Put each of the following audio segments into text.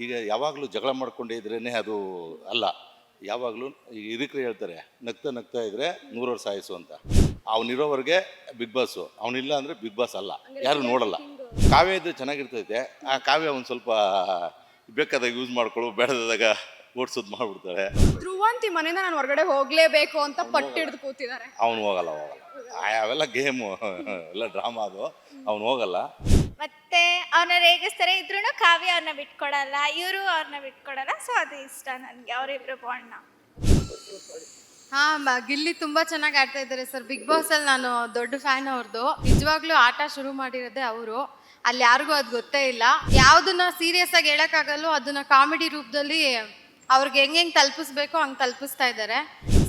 ಈಗ ಯಾವಾಗಲೂ ಜಗಳ ಮಾಡ್ಕೊಂಡೇ ಇದ್ರೇ ಅದು ಅಲ್ಲ. ಯಾವಾಗಲೂ ಈಗ ಹಿರಿಕರು ಹೇಳ್ತಾರೆ, ನಗ್ತಾ ನಗ್ತಾ ಇದ್ರೆ 100 ವರ್ಷ ಆಯಸ್ಸು ಅಂತ. ಅವನಿರೋವರೆಗೆ ಬಿಗ್ ಬಾಸು, ಅವನಿಲ್ಲ ಅಂದರೆ ಬಿಗ್ ಬಾಸ್ ಅಲ್ಲ, ಯಾರು ನೋಡಲ್ಲ. ಕಾವ್ಯ ಇದ್ರೆ ಚೆನ್ನಾಗಿರ್ತೈತೆ. ಆ ಕಾವ್ಯ ಒಂದು ಸ್ವಲ್ಪ ಬೇಕಾದಾಗ ಯೂಸ್ ಮಾಡ್ಕೊಳ್ಳು, ಬೇಡದಾಗ ಓಡಿಸೋದು ಮಾಡ್ಬಿಡ್ತಾರೆ. ಧ್ರುವಂತಿ ಮನೆಯಿಂದ ನಾನು ಹೊರಗಡೆ ಹೋಗ್ಲೇಬೇಕು ಅಂತ ಪಟ್ಟಿಡ್ದು ಕೂತಿದ್ದಾರೆ. ಅವನು ಹೋಗಲ್ಲ. ಅವೆಲ್ಲ ಗೇಮು ಎಲ್ಲ ಡ್ರಾಮಾ ಅದು. ಅವನು ಹೋಗಲ್ಲ. ಮತ್ತೆ ಅವ್ರನ್ನ ರೇಗಿಸ್ತಾರೆ ಇದ್ರೂ ಕಾವ್ಯ ಅವ್ರನ್ನ ಬಿಟ್ಕೊಡಲ್ಲ, ಇವರು ಅವ್ರನ್ನ ಬಿಟ್ಕೊಡಲ್ಲ. ಸೊ ಅದು ಇಷ್ಟ ನನಗೆ ಅವರಿಬ್ರು ಬಾಂಡ್ನ. ಗಿಲ್ಲಿ ತುಂಬಾ ಚೆನ್ನಾಗಿ ಆಡ್ತಾ ಇದ್ದಾರೆ ಸರ್. ಬಿಗ್ ಬಾಸ್ ಅಲ್ಲಿ ನಾನು ದೊಡ್ಡ ಫ್ಯಾನ್ ಅವ್ರದ್ದು. ನಿಜವಾಗ್ಲೂ ಆಟ ಶುರು ಮಾಡಿರೋದೇ ಅವರು. ಅಲ್ಲಿ ಯಾರಿಗೂ ಅದು ಗೊತ್ತೇ ಇಲ್ಲ. ಯಾವ್ದನ್ನ ಸೀರಿಯಸ್ ಆಗಿ ಹೇಳಕ್ಕಾಗಲ್ಲೋ ಅದನ್ನ ಕಾಮಿಡಿ ರೂಪದಲ್ಲಿ ಅವ್ರಿಗೆ ಹೆಂಗ್ ತಲುಪಿಸ್ಬೇಕೋ ಹಂಗೆ ತಲುಪಿಸ್ತಾ ಇದ್ದಾರೆ.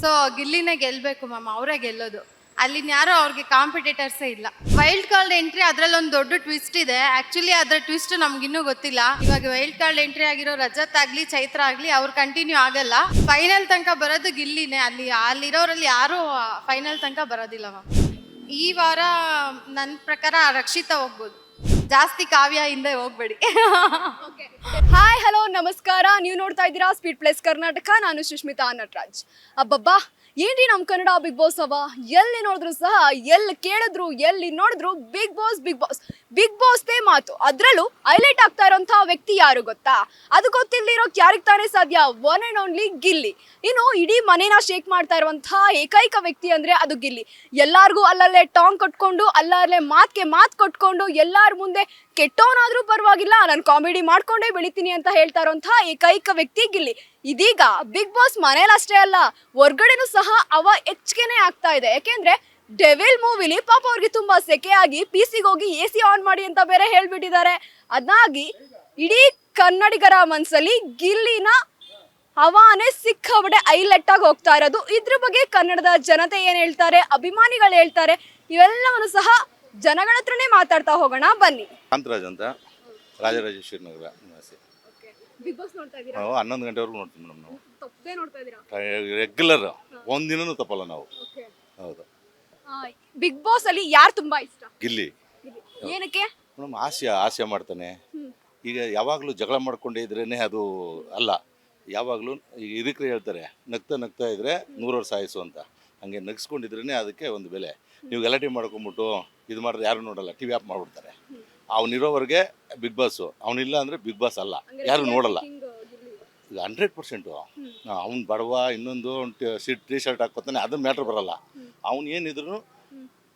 ಸೊ ಗಿಲ್ಲಿನೇ ಗೆಲ್ಬೇಕು ಮ್ಯಾಮ್, ಅವರೇ ಗೆಲ್ಲೋದು. ಅಲ್ಲಿನ ಯಾರು ಅವ್ರಿಗೆ ಕಾಂಪಿಟೇಟರ್ಸೇ ಇಲ್ಲ. ವೈಲ್ಡ್ ಕಾರ್ಡ್ ಎಂಟ್ರಿ ಅದ್ರಲ್ಲಿ ಒಂದು ದೊಡ್ಡ ಟ್ವಿಸ್ಟ್ ಇದೆ. ಆಕ್ಚುಲಿ ಅದ್ರ ಟ್ವಿಸ್ಟ್ ನಮ್ಗಿನ್ನೂ ಗೊತ್ತಿಲ್ಲ. ಇವಾಗ ವೈಲ್ಡ್ ಕಾರ್ಡ್ ಎಂಟ್ರಿ ಆಗಿರೋ ರಜತ್ ಆಗ್ಲಿ ಚೈತ್ರ ಆಗ್ಲಿ ಅವ್ರು ಕಂಟಿನ್ಯೂ ಆಗಲ್ಲ. ಫೈನಲ್ ತನಕ ಬರೋದು ಗಿಲ್ಲಿನೇ. ಅಲ್ಲಿರೋರಲ್ಲಿ ಯಾರು ಫೈನಲ್ ತನಕ ಬರೋದಿಲ್ಲ ಮ್ಯಾಮ್. ಈ ವಾರ ನನ್ನ ಪ್ರಕಾರ ರಕ್ಷಿತಾ ಹೋಗ್ಬೋದು. ಜಾಸ್ತಿ ಕಾವ್ಯ ಹಿಂದೆ ಹೋಗ್ಬೇಡಿ. ಹಾಯ್ ಹಲೋ ನಮಸ್ಕಾರ, ನೀವು ನೋಡ್ತಾ ಇದ್ದೀರಾ ಸ್ಪೀಡ್ ಪ್ಲೇಸ್ ಕರ್ನಾಟಕ. ನಾನು ಸುಷ್ಮಿತಾ ನಟರಾಜ್. ಅಬ್ಬಬ್ಬಾ, ಏನ್ರಿ ನಮ್ಮ ಕನ್ನಡ ಬಿಗ್ ಬಾಸ್ ಅವ. ಎಲ್ಲಿ ನೋಡಿದ್ರು ಸಹ, ಎಲ್ಲಿ ಕೇಳಿದ್ರು ಎಲ್ಲಿ ನೋಡಿದ್ರು Bigg Boss Bigg Boss Bigg ಬಾಸ್ದೇ ಮಾತು. ಅದರಲ್ಲೂ ಹೈಲೈಟ್ ಆಗ್ತಾ ಇರೋಂತಹ ವ್ಯಕ್ತಿ ಯಾರು ಗೊತ್ತಾ? ಅದು ಗೊತ್ತಿಲ್ಲದಿರೋಕೆ ಯಾರಿಗೆ ತಾನೇ ಸಾಧ್ಯ? One and only Gilli. ಇನ್ನು ಇಡೀ ಮನೇನ ಶೇಕ್ ಮಾಡ್ತಾ ಇರುವಂತಹ ಏಕೈಕ ವ್ಯಕ್ತಿ ಅಂದ್ರೆ ಅದು ಗಿಲ್ಲಿ. ಎಲ್ಲಾರ್ಗೂ ಅಲ್ಲಲ್ಲೇ ಟಾಂಗ್ ಕೊಟ್ಕೊಂಡು, ಅಲ್ಲಲ್ಲೇ ಮಾತು ಕೊಟ್ಕೊಂಡು, ಎಲ್ಲಾರ ಮುಂದೆ ಕೆಟ್ಟವನಾದ್ರೂ ಪರವಾಗಿಲ್ಲ, ನಾನು ಕಾಮಿಡಿ ಮಾಡ್ಕೊಂಡೇ ಬೆಳಿತೀನಿ ಅಂತ ಹೇಳ್ತಾ ಇರೋಂತಹ ಏಕೈಕ ವ್ಯಕ್ತಿ ಗಿಲ್ಲಿ. ಇದೀಗ ಬಿಗ್ ಬಾಸ್ ಮನೇಲಿ ಅಷ್ಟೇ ಅಲ್ಲ, ಹೊರ್ಗಡೆನೂ ಸಹ ಅವ ಹೆಚ್ಚಿಗೆನೆ ಆಗ್ತಾ ಇದೆ. ಯಾಕೆಂದ್ರೆ ಡೆವಿಲ್ ಮೂವಿಲಿ ಪಾಪ ಅವ್ರಿಗೆ ತುಂಬಾ ಸೆಕೆ ಆಗಿ PC ಹೋಗಿ AC ಆನ್ ಮಾಡಿ ಅಂತ ಬೇರೆ ಹೇಳ್ಬಿಟ್ಟಿದ್ದಾರೆ. ಅದಾಗಿ ಇಡೀ ಕನ್ನಡಿಗರ ಮನ್ಸಲ್ಲಿ ಗಿಲ್ಲಿನ ಹವಾನೆ ಸಿಕ್ಕಾಬಿಟ್ಟೆ ಹೈಲೈಟ್ ಆಗಿ ಹೋಗ್ತಾ ಇರೋದು. ಇದ್ರ ಬಗ್ಗೆ ಕನ್ನಡದ ಜನತೆ ಏನ್ ಹೇಳ್ತಾರೆ, ಅಭಿಮಾನಿಗಳು ಹೇಳ್ತಾರೆ, ಇವೆಲ್ಲವನ್ನು ಸಹ ಜನಗಳ ಹತ್ರನೇ ಮಾತಾಡ್ತಾ ಹೋಗೋಣ ಬನ್ನಿ. ಕಾಂತರಾಜ್ ಅಂತ, ರಾಜರಾಜೇಶ್ವರಿ ನಗರ ನಿವಾಸಿ. ಬಿಗ್ ಬಾಸ್ ನೋಡ್ತಾ ಇದ್ದೀರಾ? ನಾವು 11 ಗಂಟೆವರೆಗೂ ನೋಡ್ತೀವಿ ಮೇಡಮ್. ನಾವು ತಪ್ಪದೇ ನೋಡ್ತಾ ಇದ್ದೀರಾ? ರೆಗ್ಯುಲರ್, ಒಂದಿನೂ ತಪ್ಪಲ್ಲ ನಾವು. ಹೌದು. ಬಿಗ್ ಬಾಸ್ ಅಲ್ಲಿ ಯಾರು ತುಂಬಾ ಇಷ್ಟ? ಗಿಲ್ಲಿ ಏನಕ್ಕೆ ಮೇಡಮ್? ಹಾಸ್ಯ ಮಾಡ್ತಾನೆ. ಈಗ ಯಾವಾಗಲೂ ಜಗಳ ಮಾಡ್ಕೊಂಡೇ ಇದ್ರೇ ಅದು ಅಲ್ಲ. ಯಾವಾಗಲೂ ಈಗ ಹಿರಿಕರು ಹೇಳ್ತಾರೆ, ನಗ್ತಾ ನಗ್ತಾ ಇದ್ರೆ 100 ವರ್ಷ ಆಯಸ್ಸು ಅಂತ. ಹಂಗೆ ನಗಿಸ್ಕೊಂಡಿದ್ರೇ ಅದಕ್ಕೆ ಒಂದು ಬೆಲೆ. ನೀವು ಗಲಾಟೆ ಮಾಡ್ಕೊಂಬಿಟ್ಟು ಇದು ಮಾಡಿದ್ರೆ ಯಾರು ನೋಡಲ್ಲ, TV ಆಫ್ ಮಾಡಿಬಿಡ್ತಾರೆ. ಅವನಿರೋವರೆಗೆ ಬಿಗ್ ಬಾಸು, ಅವನಿಲ್ಲ ಅಂದರೆ ಬಿಗ್ ಬಾಸ್ ಅಲ್ಲ, ಯಾರು ನೋಡಲ್ಲ. ಈಗ 100%. ಅವ್ನು ಬಡವ, ಇನ್ನೊಂದು ಟೀ ಶರ್ಟ್ ಹಾಕ್ಕೊತಾನೆ, ಅದು ಮ್ಯಾಟ್ರ್ ಬರಲ್ಲ. ಅವ್ನು ಏನಿದ್ರು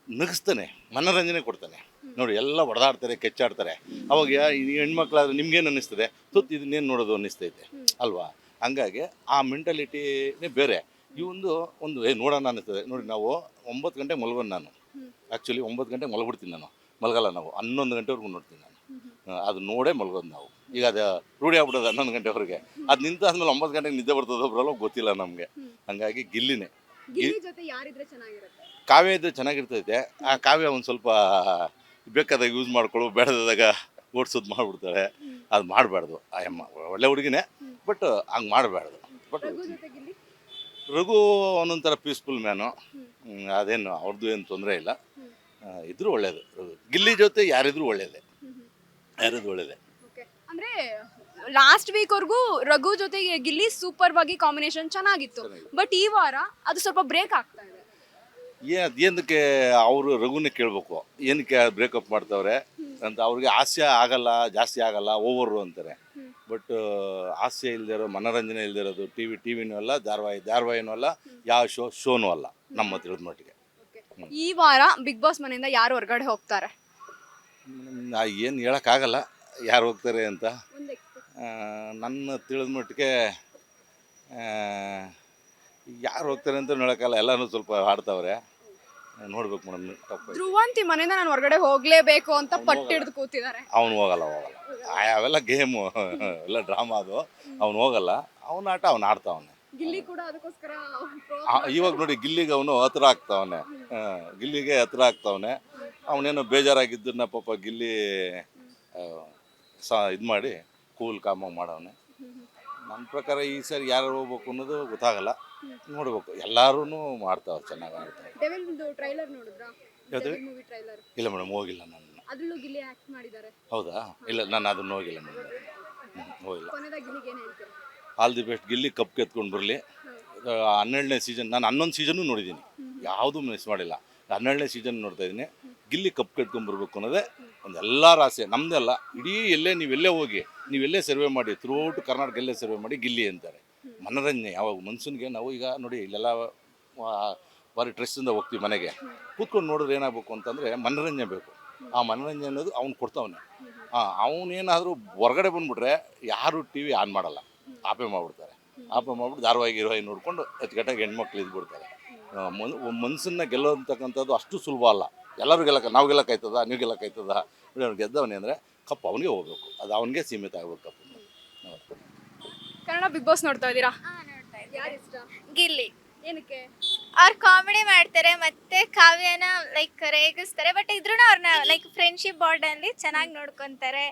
ನಗಿಸ್ತಾನೆ, ಮನೋರಂಜನೆ ಕೊಡ್ತಾನೆ. ನೋಡಿ, ಎಲ್ಲ ಹೊಡೆದಾಡ್ತಾರೆ, ಕೆಚ್ಚಾಡ್ತಾರೆ. ಅವಾಗ ಈ ಹೆಣ್ಮಕ್ಳಾದ್ರೆ ನಿಮ್ಗೇನು ಅನ್ನಿಸ್ತದೆ? ಇದನ್ನೇನು ನೋಡೋದು ಅನ್ನಿಸ್ತೈತೆ ಅಲ್ವಾ? ಹಂಗಾಗಿ ಆ ಮೆಂಟಾಲಿಟಿನೇ ಬೇರೆ. ಒಂದು ನೋಡೋಣ ಅನ್ನಿಸ್ತದೆ. ನೋಡಿ, ನಾವು 9 ಗಂಟೆಗೆ ಮಲ್ಗೋನು. ನಾನು ಆ್ಯಕ್ಚುಲಿ 9 ಗಂಟೆಗೆ ಮಲಗ್ಬಿಡ್ತೀನಿ. ನಾನು ಮಲಗಲ್ಲ. ನಾವು 11 ಗಂಟೆವರೆಗೂ ನೋಡ್ತೀನಿ ನಾನು. ಅದು ನೋಡೇ ಮಲ್ಗೋದು ನಾವು. ಈಗ ಅದು ರೂಢಿ ಆಗ್ಬಿಡೋದು 11 ಗಂಟೆವರೆಗೆ. ಅದು ನಿಂತಾದ್ಮೇಲೆ 9 ಗಂಟೆಗೆ ನಿದ್ದೆ ಬರ್ತದೋ ಬರೋಲ್ಲ ಗೊತ್ತಿಲ್ಲ ನಮಗೆ. ಹಂಗಾಗಿ ಗಿಲ್ಲಿನೇ. ಕಾವ್ಯ ಇದ್ರೆ ಚೆನ್ನಾಗಿರ್ತೈತೆ. ಆ ಕಾವ್ಯ ಒಂದು ಸ್ವಲ್ಪ ಬೇಕಾದಾಗ ಯೂಸ್ ಮಾಡ್ಕೊಳ್ಳು, ಬೇಡದಾಗ ಓಡಿಸೋದು ಮಾಡ್ಬಿಡ್ತಾರೆ. ಅದು ಮಾಡಬಾರ್ದು. ಆ ಅಮ್ಮ ಒಳ್ಳೆ ಹುಡುಗಿನೇ, ಬಟ್ ಹಂಗೆ ಮಾಡಬಾರ್ದು. ಬಟ್ ರಘು ಒಂದೊಂಥರ ಪೀಸ್ಫುಲ್ ಮ್ಯಾನು. ಅದೇನು ಅವ್ರದ್ದು ಏನು ತೊಂದರೆ ಇಲ್ಲ. ಇದ್ರೂ ಒಳ್ಳೇದು. ಗಿಲ್ಲಿ ಜೊತೆ ಯಾರಿದ್ರು ಒಳ್ಳೇದೇ. ಅಂದ್ರೆ ಲಾಸ್ಟ್ ವೀಕ್ ವರ್ಗೂ ರಘು ಜೊತೆಗೆ ಗಿಲ್ಲಿ ಸೂಪರ್ ಆಗಿ ಕಾಂಬಿನೇಷನ್ ಚೆನ್ನಾಗಿತ್ತು. ಬಟ್ ಈ ವಾರ ಅದು ಸ್ವಲ್ಪ ಬ್ರೇಕ್ ಆಗ್ತಾ ಇದೆ. ಅದೇನಕ್ಕೆ ಅವರು ರಘುನೇ ಕೇಳಬೇಕು, ಏನಕ್ಕೆ ಬ್ರೇಕಪ್ ಮಾಡ್ತಾವ್ರೆ ಅಂತ. ಅವ್ರಿಗೆ ಹಾಸ್ಯ ಆಗಲ್ಲ, ಜಾಸ್ತಿ ಆಗಲ್ಲ, ಓವರು ಅಂತಾರೆ. ಬಟ್ ಹಾಸ್ಯ ಇಲ್ದಿರೋ, ಮನೋರಂಜನೆ ಇಲ್ದಿರೋದು ಟಿವಿನೂ ಅಲ್ಲ, ಧಾರಾವಾಹಿನೂ ಅಲ್ಲ, ಯಾವ ಶೋನೂ ಅಲ್ಲ ನಮ್ಮ ತಿಳಿದ ಮಟ್ಟಿಗೆ. ಈ ವಾರ ಬಿಗ್ ಬಾಸ್ ಮನೆಯಿಂದ ಯಾರು ಹೊರಗಡೆ ಹೋಗ್ತಾರೆ? ಏನು ಹೇಳೋಕ್ಕಾಗಲ್ಲ ಯಾರು ಹೋಗ್ತಾರೆ ಅಂತ. ನನ್ನ ತಿಳಿದ ಮಟ್ಟಿಗೆ ಯಾರು ಹೋಗ್ತಾರೆ ಅಂತ ಹೇಳೋಕ್ಕಲ್ಲ. ಎಲ್ಲನೂ ಸ್ವಲ್ಪ ಆಡ್ತಾವ್ರೆ, ನೋಡ್ಬೇಕು ಮೇಡಮ್. ಧ್ರುವಂತಿ ಮನೆಯಿಂದ ನಾನು ಹೊರಗಡೆ ಹೋಗ್ಲೇಬೇಕು ಅಂತ ಪಟ್ಟಿಡ್ದು ಕೂತಿದ್ದಾರೆ. ಅವನು ಹೋಗಲ್ಲ. ಅವೆಲ್ಲ ಗೇಮು ಎಲ್ಲ ಡ್ರಾಮಾ ಅದು. ಅವನು ಹೋಗಲ್ಲ. ಅವನ ಆಟ ಅವ್ನು ಆಡ್ತಾವನೆ. ಗಿಲ್ಲಿ ಕೂಡ ಅದಕ್ಕೋಸ್ಕರ ಇವಾಗ ನೋಡಿ, ಗಿಲ್ಲಿಗೆ ಅವನು ಹತ್ರ ಆಗ್ತಾವನೆ. ಗಿಲ್ಲಿಗೆ ಹತ್ರ ಆಗ್ತಾವನೆ. ಅವನೇನೋ ಬೇಜಾರಾಗಿದ್ದನ್ನ ಪಾಪ ಗಿಲ್ಲಿ ಇದು ಮಾಡಿ ಕೂಲ್ ಕಾಮಾಗಿ ಮಾಡವನೆ. ನನ್ನ ಪ್ರಕಾರ ಈ ಸರಿ ಯಾರು ಹೋಗ್ಬೇಕು ಅನ್ನೋದು ಗೊತ್ತಾಗಲ್ಲ. ನೋಡ್ಬೇಕು. ಎಲ್ಲರೂ ಮಾಡ್ತಾವ್ರೆ, ಚೆನ್ನಾಗಿ ಆಡ್ತಾರೆ. ಇಲ್ಲ ಮೇಡಮ್, ಹೋಗಿಲ್ಲ ನಾನು. ಅದ್ರಲ್ಲೂ ಗಿಲ್ಲಿ ಆಕ್ಟ್ ಮಾಡಿದ್ದಾರೆ. ಹೌದಾ? ಇಲ್ಲ, ನಾನು ಅದನ್ನು ಹೋಗಿಲ್ಲ ಮೇಡಮ್. ಹೋಗಿಲ್ಲ. ಕೊನೆದಾಗಿ ಗಿಲ್ಲಿಗೆ ಏನು ಹೇಳ್ತೀರಾ? All the best, Gilli cup ಕೆತ್ಕೊಂಡು ಬರಲಿ. 12ನೇ ಸೀಸನ್, ನಾನು 11 ಸೀಸನ್ನು ನೋಡಿದ್ದೀನಿ, ಯಾವುದೂ ಮಿಸ್ ಮಾಡಿಲ್ಲ. 12ನೇ ಸೀಸನ್ ನೋಡ್ತಾ ಇದ್ದೀನಿ. ಗಿಲ್ಲಿ ಕಪ್ ಕೆತ್ಕೊಂಡ್ಬರ್ಬೇಕು ಅನ್ನೋದೇ ಒಂದು ಎಲ್ಲರ ಆಸೆ, ನಮ್ಮದೇ ಅಲ್ಲ, ಇಡೀ ನೀವೆಲ್ಲೇ ಹೋಗಿ, ನೀವೆಲ್ಲೇ ಸರ್ವೆ ಮಾಡಿ, ಥ್ರೂಔಟ್ ಕರ್ನಾಟಕ ಎಲ್ಲೇ ಸರ್ವೆ ಮಾಡಿ ಗಿಲ್ಲಿ ಅಂತಾರೆ. ಮನೋರಂಜನೆ ಯಾವಾಗ ಮನ್ಸೂನ್ಗೆ, ನಾವು ಈಗ ನೋಡಿ ಇಲ್ಲೆಲ್ಲ ಭಾರಿ ಸ್ಟ್ರೆಸ್ಸಿಂದ ಹೋಗ್ತೀವಿ ಮನೆಗೆ, ಕೂತ್ಕೊಂಡು ನೋಡಿದ್ರೆ ಏನಾಗಬೇಕು ಅಂತಂದರೆ ಮನೋರಂಜನೆ ಬೇಕು. ಆ ಮನೋರಂಜನೆ ಅನ್ನೋದು ಅವ್ನು ಕೊಡ್ತಾವನೆ. ಅವನೇನಾದರೂ ಹೊರಗಡೆ ಬಂದುಬಿಟ್ರೆ ಯಾರು ಟಿ ವಿ ಆನ್ ಮಾಡಲ್ಲ, ಆಪೆ ಮಾಡಿಬಿಡ್ತಾರೆ. ಆಪೆ ಮಾಡಿಬಿಟ್ಟು ಧಾರಾವಾಹಿ ನೋಡಿಕೊಂಡು ಅಚ್ಚುಕಟ್ಟಾಗಿ ಹೆಣ್ಮಕ್ಳು ಇದ್ಬಿಡ್ತಾರೆ. ಮನಸ್ಸನ್ನ ಗೆಲ್ಲೋಂತಕ್ಕಂಥದ್ದು ಅಷ್ಟು ಸುಲಭ ಅಲ್ಲ. ಎಲ್ಲರೂ ನಾವು ಗೆಲ್ಲಕ್ಕಾಯ್ತದ, ನೀವು ಗೆಲ್ಲಕ್ಕಾಯ್ತದ? ಅವ್ನು ಗೆದ್ದವನೇ ಅಂದರೆ ಕಪ್ ಅವನಿಗೆ ಹೋಗ್ಬೇಕು, ಅದು ಅವನಿಗೆ ಸೀಮಿತ ಆಗ್ಬೇಕು ಕಪ್ಪು. ಕನ್ನಡ ಬಿಗ್ ಬಾಸ್ ನೋಡ್ತಾ ಇದ್ದೀರಾ? ನೋಡ್ತಾ ಯಾರು ಇದ್ದೀನಿ. ಇಷ್ಟ? ಗಿಲ್ಲಿ. ಏನಕ್ಕೆ? ಅವ್ರು ಕಾಮಿಡಿ ಮಾಡ್ತಾರೆ ಮತ್ತೆ ಕಾವ್ಯನ ಲೈಕ್ ರೇಗಿಸ್ತಾರೆ, ಬಟ್ ಇದ್ರೂ ಅವ್ರನ್ನ ಲೈಕ್ ಫ್ರೆಂಡ್ಶಿಪ್ ಬಾಂಡಲ್ಲಿ ಚೆನ್ನಾಗಿ ನೋಡ್ಕೊತಾರೆ.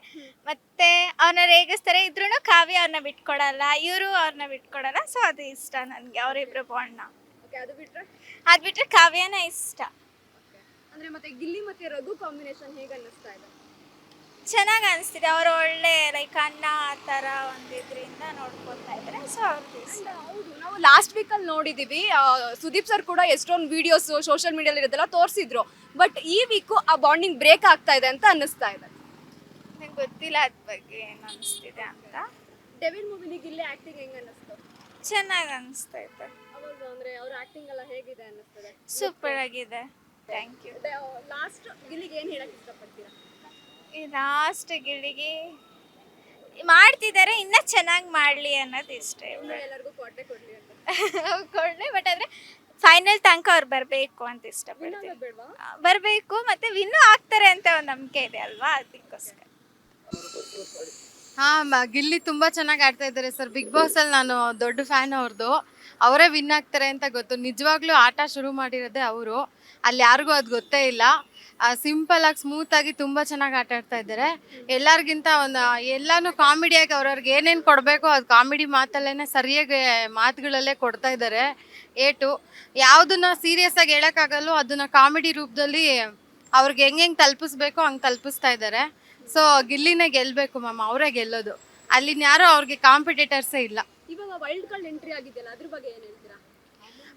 ಮತ್ತೆ ಅವ್ರನ್ನ ರೇಗಿಸ್ತಾರೆ, ಇದ್ರೂ ಕಾವ್ಯ ಅವ್ರನ್ನ ಬಿಟ್ಕೊಡಲ್ಲ, ಇವರು ಅವ್ರನ್ನ ಬಿಟ್ಕೊಡಲ್ಲ. ಸೊ ಅದು ಇಷ್ಟ ನನಗೆ, ಅವರಿಬ್ರು ಬಾಂಡ್ನ. ಓಕೆ, ಅದು ಬಿಟ್ರೆ ಅದು ಬಿಟ್ಟರೆ ಕಾವ್ಯನ ಇಷ್ಟ. ಅಂದ್ರೆ ಮತ್ತೆ ಗಿಲ್ಲಿ ಮತ್ತೆ ರಘು ಕಾಂಬಿನೇಷನ್ ಹೇಗೆ ಅನ್ನಿಸ್ತಾ ಇದೆ? ಚೆನ್ನಾಗಿ ಅನಿಸ್ತಿದೆ. ಅವರು ಒಳ್ಳೆ ಲೈಕ್ ಅಣ್ಣ ಆ ಥರ ಒಂದಿದ್ರಿಂದ ನೋಡ್ಕೊತಾ ಇದ್ದಾರೆ. ಸೊ ಅವ್ರಿಗೆ ಇಷ್ಟ. ಹೌದು, ನಾವು ಲಾಸ್ಟ್ ವೀಕಲ್ಲಿ ನೋಡಿದ್ದೀವಿ, ಸುದೀಪ್ ಸರ್ ಕೂಡ ಎಷ್ಟೊಂದು ವಿಡಿಯೋಸ್ ಸೋಷಿಯಲ್ ಮೀಡಿಯಲ್ಲಿ ಇರೋದೆಲ್ಲ ತೋರಿಸಿದ್ರು. ಬಟ್ ಈ ವೀಕು ಆ ಬಾಂಡಿಂಗ್ ಬ್ರೇಕ್ ಆಗ್ತಾ ಇದೆ ಅಂತ ಅನ್ನಿಸ್ತಾ ಇದೆ. ನಂಗೆ ಗೊತ್ತಿಲ್ಲ ಅದ್ರ ಬಗ್ಗೆ ಏನು ಅನಿಸ್ತಿದೆ ಅಂತ. ಡೆವಿಲ್ ಮೂವಿಲಿ ಗಿಲ್ಲಿ ಆಕ್ಟಿಂಗ್ ಹೆಂಗೆ ಅನ್ನಿಸ್ತು? ಚೆನ್ನಾಗಿ ಅನಿಸ್ತಾ ಇದೆ. ಅವಾಗ ಅಂದ್ರೆ ಅವ್ರ ಆಕ್ಟಿಂಗ್ ಎಲ್ಲ ಹೇಗಿದೆ ಅನ್ನಿಸ್ತದೆ? ಸೂಪರ್ ಆಗಿದೆ. Thank you. ಲಾಸ್ಟ್ ಗಿಲ್ಲಿಗೆ ಏನು ಹೇಳಕ್ ಇಷ್ಟಪಡ್ತೀರಾ? ಈ ಲಾಸ್ಟ್ ಗಿಳಿಗೆ ಮಾಡ್ತಿದ್ದಾರೆ, ಇನ್ನೂ ಚೆನ್ನಾಗಿ ಮಾಡಲಿ ಅನ್ನೋದು ಇಷ್ಟ. ಎಲ್ಲರಿಗೂ ಕೊಟ್ಟೆ ಕೊಡ್ಲಿ ಅಂತ ಕೊಡಲಿ, ಬಟ್ ಆದರೆ ಫೈನಲ್ ತನಕ ಅವ್ರು ಬರಬೇಕು ಅಂತ ಇಷ್ಟಪಡ್ತೀನಿ. ಬೇಡವಾ? ಬರಬೇಕು, ಮತ್ತು ವಿನ್ನೂ ಆಗ್ತಾರೆ ಅಂತ ಒಂದು ನಂಬಿಕೆ ಇದೆ ಅಲ್ವಾ, ಅದಕ್ಕೋಸ್ಕರ. ಗಿಲ್ಲಿ ತುಂಬಾ ಚೆನ್ನಾಗಿ ಆಡ್ತಾ ಇದ್ದಾರೆ ಸರ್. ಬಿಗ್ ಬಾಸ್ ಅಲ್ಲಿ ನಾನು ದೊಡ್ಡ ಫ್ಯಾನ್ ಅವ್ರದ್ದು. ಅವರೇ ವಿನ್ ಆಗ್ತಾರೆ ಅಂತ ಗೊತ್ತು. ನಿಜವಾಗ್ಲೂ ಆಟ ಶುರು ಮಾಡಿರೋದೇ ಅವರು. ಅಲ್ಲಿ ಯಾರಿಗೂ ಅದು ಗೊತ್ತೇ ಇಲ್ಲ. ಸಿಂಪಲ್ ಆಗಿ ಸ್ಮೂತ್ ಆಗಿ ತುಂಬಾ ಚೆನ್ನಾಗಿ ಆಟ ಆಡ್ತಾ ಇದ್ದಾರೆ. ಎಲ್ಲರಿಗಿಂತ ಎಲ್ಲಾನು ಕಾಮಿಡಿಯಾಗಿ ಅವ್ರವ್ರಿಗೆ ಏನೇನು ಕೊಡಬೇಕು ಅದು ಕಾಮಿಡಿ ಮಾತಲ್ಲೇ ಸರಿಯಾಗಿ ಮಾತುಗಳಲ್ಲೇ ಕೊಡ್ತಾ ಇದ್ದಾರೆ. ಯಾವುದನ್ನ ಸೀರಿಯಸ್ ಆಗಿ ಹೇಳೋಕ್ಕಾಗಲ್ಲೋ ಅದನ್ನ ಕಾಮಿಡಿ ರೂಪದಲ್ಲಿ ಅವ್ರಿಗೆ ಹೆಂಗೆ ತಲುಪಿಸ್ಬೇಕೋ ಹಂಗೆ ತಲುಪಿಸ್ತಾ ಇದ್ದಾರೆ. ಸೊ ಗಿಲ್ಲಿನೇ ಗೆಲ್ಲಬೇಕು ಮ್ಯಾಮ್, ಅವರೇ ಗೆಲ್ಲೋದು. ಅಲ್ಲಿನ ಯಾರು ಅವ್ರಿಗೆ ಕಾಂಪಿಟೇಟರ್ಸೇ ಇಲ್ಲ. ಇವಾಗ ವೈಲ್ಡ್ ಕಾರ್ಡ್ ಎಂಟ್ರಿ ಆಗಿದೆಯಲ್ಲ, ಅದ್ರ ಬಗ್ಗೆ ಏನು ಹೇಳ್ತೀರಾ?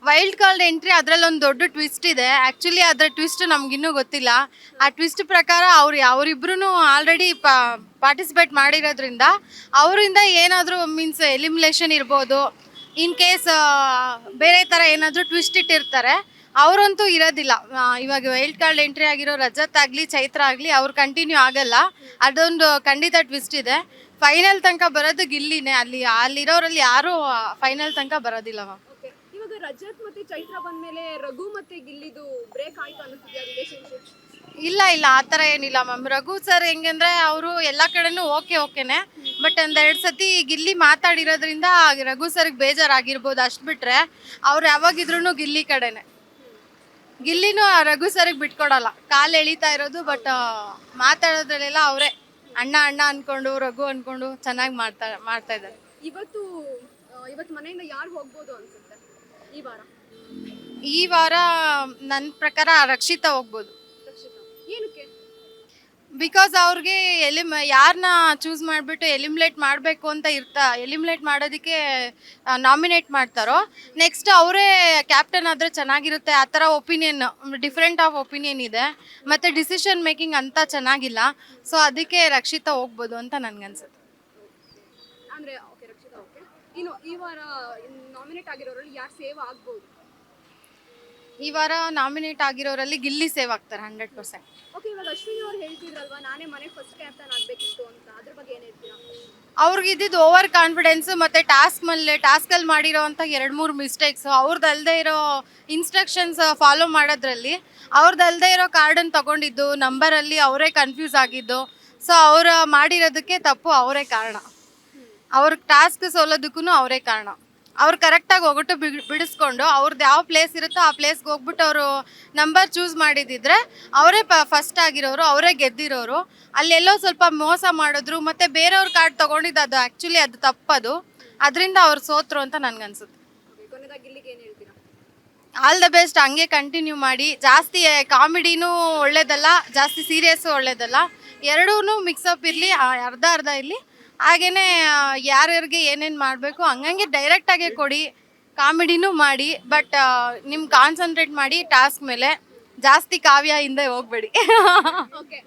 ವೈಲ್ಡ್ ಕಾರ್ಡ್ ಎಂಟ್ರಿ ಅದರಲ್ಲಿ ಒಂದು ದೊಡ್ಡ ಟ್ವಿಸ್ಟ್ ಇದೆ. ಆ್ಯಕ್ಚುಲಿ ಅದರ ಟ್ವಿಸ್ಟ್ ನಮಗಿನ್ನೂ ಗೊತ್ತಿಲ್ಲ. ಆ ಟ್ವಿಸ್ಟ್ ಪ್ರಕಾರ ಅವರಿಬ್ರು ಆಲ್ರೆಡಿ ಪಾರ್ಟಿಸಿಪೇಟ್ ಮಾಡಿರೋದ್ರಿಂದ ಅವರಿಂದ ಏನಾದರೂ ಮೀನ್ಸ್ ಎಲಿಮಿನೇಷನ್ ಇರ್ಬೋದು. ಇನ್ ಕೇಸ್ ಬೇರೆ ಥರ ಏನಾದರೂ ಟ್ವಿಸ್ಟ್ ಇಟ್ಟಿರ್ತಾರೆ, ಅವರಂತೂ ಇರೋದಿಲ್ಲ. ಇವಾಗ ವೈಲ್ಡ್ ಕಾರ್ಡ್ ಎಂಟ್ರಿ ಆಗಿರೋ ರಜತ್ ಆಗಲಿ ಚೈತ್ರ ಆಗಲಿ ಅವ್ರು ಕಂಟಿನ್ಯೂ ಆಗಲ್ಲ. ಅದೊಂದು ಖಂಡಿತ ಟ್ವಿಸ್ಟ್ ಇದೆ. ಫೈನಲ್ ತನಕ ಬರೋದು ಗಿಲ್ಲಿನೇ. ಅಲ್ಲಿರೋರಲ್ಲಿ ಯಾರೂ ಫೈನಲ್ ತನಕ ಬರೋದಿಲ್ಲ ಮ್ಯಾಮ್. ಓಕೆ, ಇವಾಗ ರಜತ್ ಮತ್ತೆ ಚೈತ್ರ ಬಂದ್ಮೇಲೆ ರಘು ಮತ್ತೆ ಗಿಲ್ಲಿದು ಬ್ರೇಕ್ ಆಯ್ತು ಅನ್ನಿಸ್ತಿದ್ಯಾ ರಿಲೇಶನ್ಶಿಪ್? ಇಲ್ಲ ಆ ಥರ ಏನಿಲ್ಲ ಮ್ಯಾಮ್. ರಘು ಸರ್ ಹೆಂಗಂದ್ರೆ ಅವರು ಎಲ್ಲ ಕಡೆನೂ ಓಕೆನೆ, ಬಟ್ ಒಂದೆರಡು ಸತಿ ಗಿಲ್ಲಿ ಮಾತಾಡಿರೋದ್ರಿಂದ ರಘು ಸರ್ಗೆ ಬೇಜಾರಾಗಿರ್ಬೋದು. ಅಷ್ಟು ಬಿಟ್ರೆ ಅವ್ರು ಯಾವಾಗಿದ್ರು ಗಿಲ್ಲಿ ಕಡೆನೆ. ಗಿಲ್ಲಿನೂ ರಘು ಸರ್ಗೆ ಬಿಟ್ಕೊಡಲ್ಲ, ಕಾಲು ಎಳಿತಾ ಇರೋದು. ಬಟ್ ಮಾತಾಡೋದ್ರಲ್ಲೆಲ್ಲ ಅವರೇ ಅಣ್ಣ ಅನ್ಕೊಂಡು ರಘು ಅನ್ಕೊಂಡು ಚೆನ್ನಾಗಿ ಮಾಡ್ತಾ ಇದ್ದಾರೆ. ಇವತ್ತು ಮನೆಯಿಂದ ಯಾರು ಹೋಗ್ಬೋದು ಅನ್ಸುತ್ತೆ ಈ ವಾರ? ನನ್ನ ಪ್ರಕಾರ ರಕ್ಷಿತಾ ಹೋಗ್ಬೋದು. ಏನಕ್ಕೆ? ಬಿಕಾಸ್ ಅವ್ರಿಗೆ ಯಾರನ್ನ ಚೂಸ್ ಮಾಡಿಬಿಟ್ಟು ಎಲಿಮಿನೇಟ್ ಮಾಡಬೇಕು ಅಂತ ಎಲಿಮಿನೇಟ್ ಮಾಡೋದಕ್ಕೆ ನಾಮಿನೇಟ್ ಮಾಡ್ತಾರೋ, ನೆಕ್ಸ್ಟ್ ಅವರೇ ಕ್ಯಾಪ್ಟನ್ ಆದರೆ ಚೆನ್ನಾಗಿರುತ್ತೆ ಆ ಥರ ಒಪಿನಿಯನ್, ಡಿಫ್ರೆಂಟ್ ಆಫ್ ಒಪಿನಿಯನ್ ಇದೆ. ಮತ್ತು ಡಿಸಿಷನ್ ಮೇಕಿಂಗ್ ಅಂತ ಚೆನ್ನಾಗಿಲ್ಲ. ಸೊ ಅದಕ್ಕೆ ರಕ್ಷಿತಾ ಹೋಗ್ಬೋದು ಅಂತ ನನಗನ್ಸುತ್ತೆ. ಅಂದರೆ ಓಕೆ, ರಕ್ಷಿತಾ ಓಕೆ. ಇನ್ನು ಈ ವಾರ ನಾಮಿನೇಟ್ ಆಗಿರೋರಲ್ಲಿ ಯಾರು ಸೇವ್ ಆಗ್ಬೋದು? ಈ ವಾರ ನಾಮಿನೇಟ್ ಆಗಿರೋರಲ್ಲಿ ಗಿಲ್ಲಿ ಸೇವ್ ಆಗ್ತಾರೆ 100%. ಓಕೆ, ಇವಾಗ ಅಶ್ವಿನಿ ಅವ್ರು ಹೇಳ್ತಿದ್ರಲ್ವಾ, ನಾನೇ ಮನೆಗೆ ಫಸ್ಟ್ ಕ್ಯಾಪ್ಟನ್ ಆಗಬೇಕಿತ್ತು ಅಂತ, ಅದ್ರ ಬಗ್ಗೆ ಏನು ಹೇಳ್ತೀರಾ? ಅವ್ರಿಗೆ ಇದ್ದಿದ್ದು ಓವರ್ ಕಾನ್ಫಿಡೆನ್ಸ್ ಮತ್ತು ಟಾಸ್ಕಲ್ಲಿ ಮಾಡಿರೋವಂಥ 2-3 ಮಿಸ್ಟೇಕ್ಸು, ಅವ್ರದ್ದಲ್ಲದೆ ಇರೋ ಇನ್ಸ್ಟ್ರಕ್ಷನ್ಸ್ ಫಾಲೋ ಮಾಡೋದ್ರಲ್ಲಿ ಅವ್ರದ್ದಲ್ಲದೆ ಇರೋ ಕಾರ್ಡನ್ನು ತೊಗೊಂಡಿದ್ದು, ನಂಬರಲ್ಲಿ ಅವರೇ ಕನ್ಫ್ಯೂಸ್ ಆಗಿದ್ದು. ಸೊ ಅವ್ರು ಮಾಡಿರೋದಕ್ಕೆ ತಪ್ಪು ಅವರೇ ಕಾರಣ. ಅವ್ರ ಟಾಸ್ಕ್ ಸೋಲೋದಕ್ಕೂ ಅವರೇ ಕಾರಣ. ಅವ್ರು ಕರೆಕ್ಟಾಗಿ ಹೋಗ್ಬಿಟ್ಟು ಬಿಡಿಸ್ಕೊಂಡು ಅವ್ರದ್ದು ಯಾವ ಪ್ಲೇಸ್ ಇರುತ್ತೋ ಆ ಪ್ಲೇಸ್ಗೆ ಹೋಗ್ಬಿಟ್ಟು ಅವರು ನಂಬರ್ ಚೂಸ್ ಮಾಡಿದಿದ್ರೆ ಅವರೇ ಫಸ್ಟ್ ಆಗಿರೋರು, ಅವರೇ ಗೆದ್ದಿರೋರು. ಅಲ್ಲೆಲ್ಲೋ ಸ್ವಲ್ಪ ಮೋಸ ಮಾಡಿದ್ರು ಮತ್ತು ಬೇರೆಯವ್ರ ಕಾರ್ಡ್ ತೊಗೊಂಡಿದ್ದು, ಅದು ಆ್ಯಕ್ಚುಲಿ ಅದು ತಪ್ಪದು. ಅದರಿಂದ ಅವ್ರು ಸೋತರು ಅಂತ ನನಗನ್ಸುತ್ತೆ. All the best. ಹಂಗೆ ಕಂಟಿನ್ಯೂ ಮಾಡಿ. ಜಾಸ್ತಿ ಕಾಮಿಡಿನೂ ಒಳ್ಳೇದಲ್ಲ, ಜಾಸ್ತಿ ಸೀರಿಯಸ್ಸು ಒಳ್ಳೇದಲ್ಲ. ಎರಡೂ ಮಿಕ್ಸಪ್ ಇರಲಿ, ಅರ್ಧ ಇರಲಿ. ಹಾಗೇನೆ ಯಾರ್ಯಾರಿಗೆ ಏನೇನು ಮಾಡಬೇಕು ಹಂಗಂಗೆ ಡೈರೆಕ್ಟಾಗೆ ಕೊಡಿ, ಕಾಮಿಡಿನೂ ಮಾಡಿ, ಬಟ್ ನಿಮ್ಗೆ ಕಾನ್ಸಂಟ್ರೇಟ್ ಮಾಡಿ ಟಾಸ್ಕ್ ಮೇಲೆ, ಜಾಸ್ತಿ ಕಾವ್ಯ ಹಿಂದೆ ಹೋಗ್ಬೇಡಿ. ಓಕೆ